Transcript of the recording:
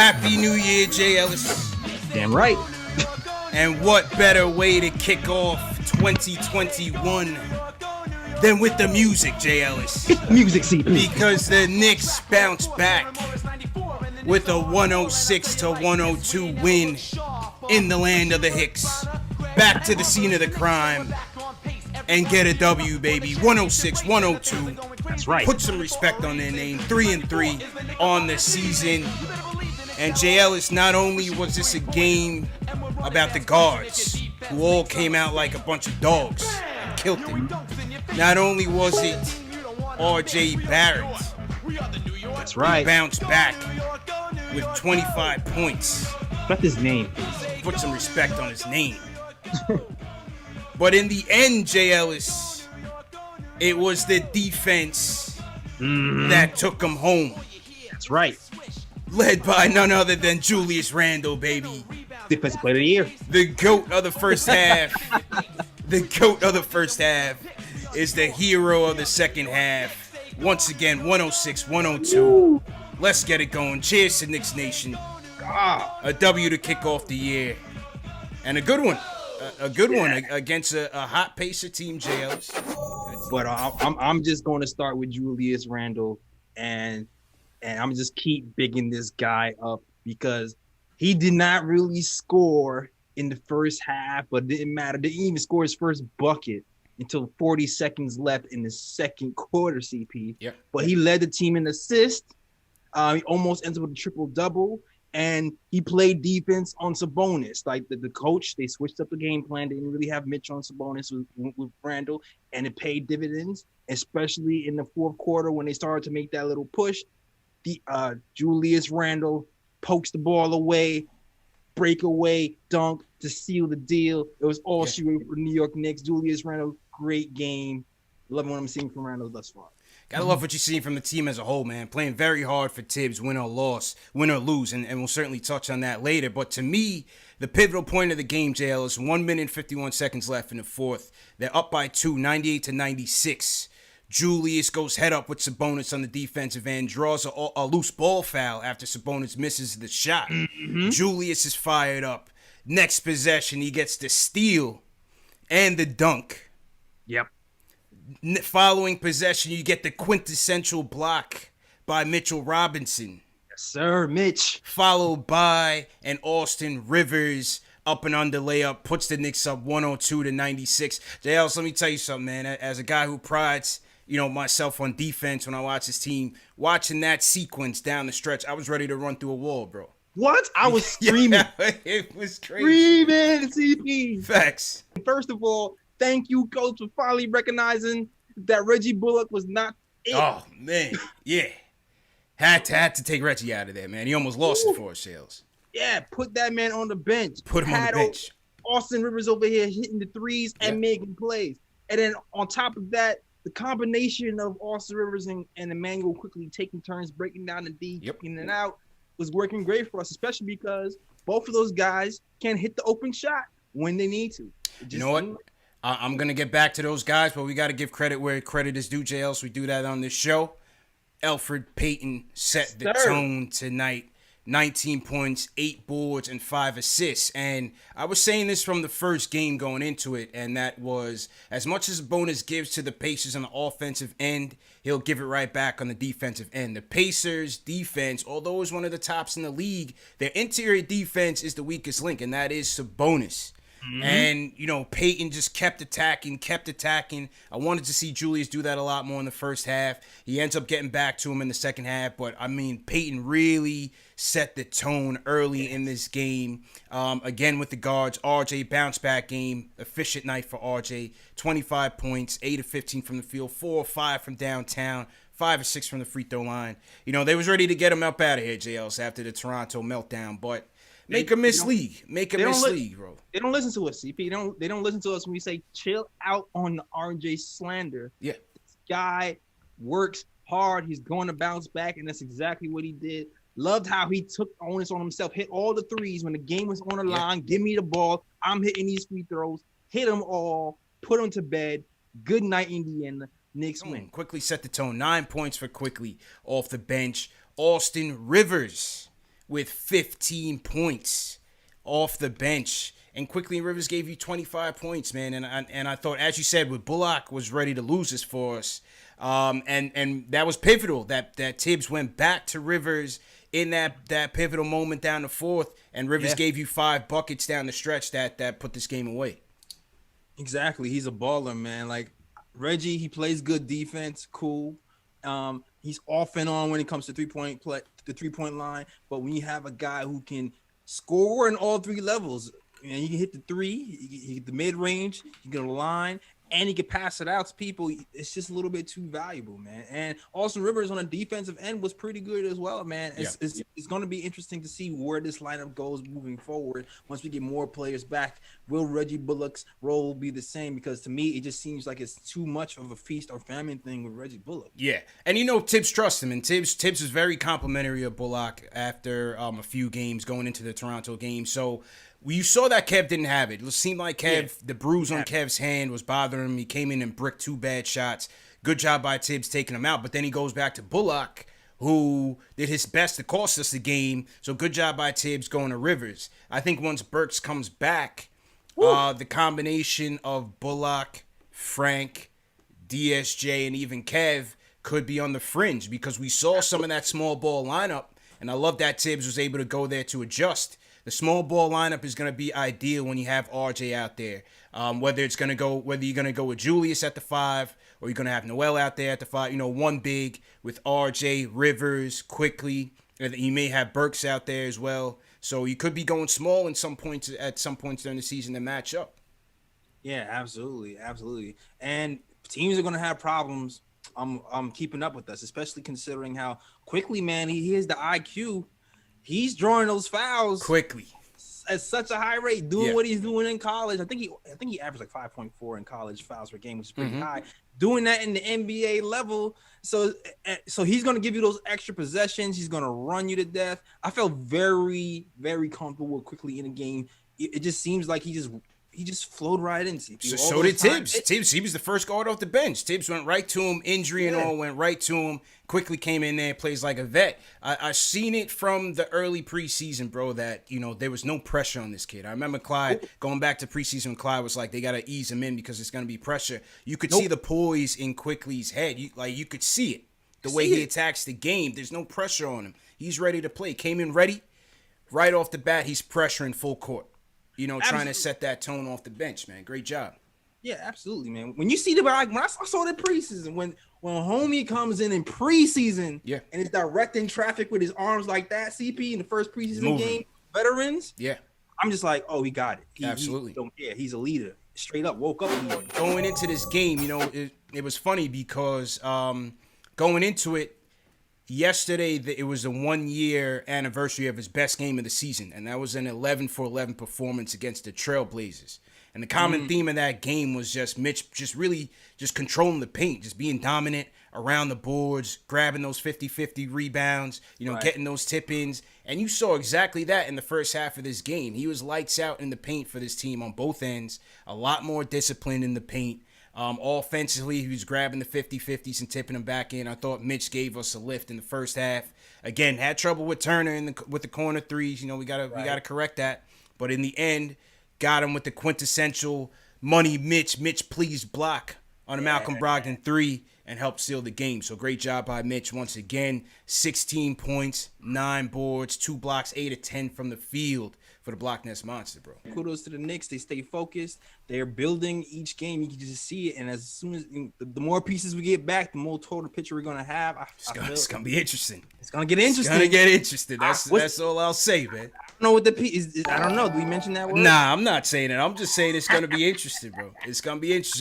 Happy New Year, Jay Ellis. Damn right. And what better way to kick off 2021 than with the music, Jay Ellis? Music CP. Because the Knicks bounced back with a 106-102 win in the land of the Hicks. Back to the scene of the crime and get a W, baby. 106-102. That's right. Put some respect on their name. 3-3 on the season. And Jay Ellis, not only was this a game about the guards, who all came out like a bunch of dogs and killed it. Not only was it R.J. Barrett, That's right. who bounced back with 25 points. What's his name? Put some respect on his name. But in the end, Jay Ellis, it was the defense that took him home. That's right. Led by none other than Julius Randle, baby. Defensive player of the year. The GOAT of the first half. The GOAT of the first half is the hero of the second half. Once again, 106-102. Let's get it going. Cheers to Knicks Nation. A W to kick off the year. And a good one. A good one against a hot pacer team, Jay Ellis. But I'm just going to start with Julius Randle, and I'm just keep bigging this guy up because he did not really score in the first half, but it didn't matter. Didn't even score his first bucket until 40 seconds left in the second quarter, CP. Yep. But he led the team in assists. He almost ends up with a triple-double, and he played defense on Sabonis. Like the coach, they switched up the game plan. They didn't really have Mitch on Sabonis with Randle, and it paid dividends, especially in the fourth quarter when they started to make that little push. Julius Randle pokes the ball away, breakaway, dunk to seal the deal. It was all she wrote for the New York Knicks. Julius Randle, great game. Loving what I'm seeing from Randle thus far. Gotta love what you're seeing from the team as a whole, man. Playing very hard for Tibbs, win or lose, and we'll certainly touch on that later. But to me, the pivotal point of the game, JL, is 1 minute and 51 seconds left in the fourth. They're up by 2, 98-96. Julius goes head up with Sabonis on the defensive end, draws a loose ball foul after Sabonis misses the shot. Julius is fired up. Next possession, he gets the steal and the dunk. Yep. Following possession, you get the quintessential block by Mitchell Robinson. Yes, sir, Mitch. Followed by an Austin Rivers up and under layup, puts the Knicks up 102-96. JL, let me tell you something, man. As a guy who prides myself on defense when I watch this team, watching that sequence down the stretch, I was ready to run through a wall, bro. What? I was screaming. It was crazy. Screaming, CP. Facts. First of all, thank you, coach, for finally recognizing that Reggie Bullock was not it. Oh, man. Yeah. Had to take Reggie out of there, man. He almost lost it for us, Sales. Yeah, put that man on the bench. Put him on the bench. Austin Rivers over here hitting the threes and making plays. And then on top of that, the combination of Austin Rivers and Emmanuel quickly taking turns, breaking down the D, kicking it out, was working great for us, especially because both of those guys can hit the open shot when they need to. You know what? I'm going to get back to those guys, but we got to give credit where credit is due, JL, so we do that on this show. Elfrid Payton set the tone tonight. 19 points, 8 boards, and 5 assists. And I was saying this from the first game going into it, and that was, as much as Sabonis gives to the Pacers on the offensive end, he'll give it right back on the defensive end. The Pacers' defense, although it's one of the tops in the league, their interior defense is the weakest link, and that is Sabonis. And, Payton just kept attacking. I wanted to see Julius do that a lot more in the first half. He ends up getting back to him in the second half. But, Payton really set the tone early in this game. Again, with the guards, RJ bounce back game. Efficient night for RJ. 25 points, 8 of 15 from the field, 4 of 5 from downtown, 5 of 6 from the free throw line. They was ready to get him up out of here, JLs, after the Toronto meltdown. But make a misleague, bro. They don't listen to us, CP. They don't listen to us when we say chill out on the RJ slander. Yeah. This guy works hard. He's going to bounce back, and that's exactly what he did. Loved how he took onus on himself, hit all the threes when the game was on the line. Give me the ball. I'm hitting these free throws. Hit them all. Put them to bed. Good night, Indiana. Knicks win. Quickly set the tone. 9 points for Quickly off the bench. Austin Rivers with 15 points off the bench. And quickly Rivers gave you 25 points, man. And I thought, as you said, with Bullock was ready to lose this for us. And that was pivotal. That Tibbs went back to Rivers in that pivotal moment down the fourth, and Rivers gave you 5 buckets down the stretch that put this game away. Exactly. He's a baller, man. Like Reggie, he plays good defense, cool. He's off and on when it comes to the 3-point line. But when you have a guy who can score in all 3 levels, and you can hit the 3, you get the mid range, you get a line, and he can pass it out to people. It's just a little bit too valuable, man. And Austin Rivers on a defensive end was pretty good as well, man. It's going to be interesting to see where this lineup goes moving forward. Once we get more players back, will Reggie Bullock's role be the same? Because to me, it just seems like it's too much of a feast or famine thing with Reggie Bullock. Yeah, and you know Tibbs trusts him, and Tibbs is very complimentary of Bullock after a few games going into the Toronto game. So you saw that Kev didn't have it. It seemed like the bruise on Kev's hand was bothering him. He came in and bricked 2 bad shots. Good job by Tibbs taking him out. But then he goes back to Bullock, who did his best to cost us the game. So good job by Tibbs going to Rivers. I think once Burks comes back, the combination of Bullock, Frank, DSJ, and even Kev could be on the fringe, because we saw some of that small ball lineup, and I love that Tibbs was able to go there to adjust. The small ball lineup is going to be ideal when you have RJ out there. Whether you're going to go with Julius at the 5, or you're going to have Noel out there at the 5. You know, one big with RJ, Rivers, quickly. And you may have Burks out there as well. So you could be going small at some points during the season to match up. Yeah, absolutely. And teams are going to have problems keeping up with us, especially considering how quickly, man, he has the IQ. He's drawing those fouls quickly at such a high rate, doing what he's doing in college. I think he averaged like 5.4 in college fouls per game, which is pretty high. Doing that in the NBA level, so he's going to give you those extra possessions. He's going to run you to death. I felt very, very comfortable quickly in the game. It just seems like he just flowed right into it. So did Tibbs. Tibbs, he was the first guard off the bench. Tibbs went right to him, injury and all, went right to him, quickly came in there and plays like a vet. I seen it from the early preseason, bro, that, you know, there was no pressure on this kid. I remember Clyde, going back to preseason, when Clyde was like, they got to ease him in because it's going to be pressure. You could see the poise in Quickly's head. You could see it. The way he attacks the game, there's no pressure on him. He's ready to play. Came in ready. Right off the bat, he's pressuring full court. You know, trying to set that tone off the bench, man. Great job. Yeah, absolutely, man. When you see when I saw the preseason, when homie comes in preseason, and is directing traffic with his arms like that, CP in the first preseason game, veterans, I'm just like, oh, he got it. Absolutely. He's a leader. Straight up, woke up leader. Going into this game, you know, it was funny because going into it, yesterday, it was the 1-year anniversary of his best game of the season, and that was an 11-for-11 performance against the Trailblazers. And the common theme of that game was just Mitch really controlling the paint, just being dominant around the boards, grabbing those 50-50 rebounds, you know, getting those tip-ins. And you saw exactly that in the first half of this game. He was lights out in the paint for this team on both ends, a lot more discipline in the paint. Offensively, he was grabbing the 50-50s and tipping them back in. I thought Mitch gave us a lift in the first half. Again, had trouble with Turner with the corner threes. You know, we gotta correct that. But in the end, got him with the quintessential money Mitch please block on a Malcolm Brogdon 3 and helped seal the game. So great job by Mitch once again. 16 points, 9 boards, 2 blocks, 8 of 10 from the field for the Block Nest Monster, bro. Kudos to the Knicks. They stay focused. They're building each game. You can just see it. And as soon as the more pieces we get back, the more total picture we're going to have. It's going to be interesting. It's going to get interesting. It's going to get interesting. That's all I'll say, man. I don't know what the piece is. I don't know. Do we mention that word? Nah, I'm not saying it. I'm just saying it's going to be interesting, bro. It's going to be interesting.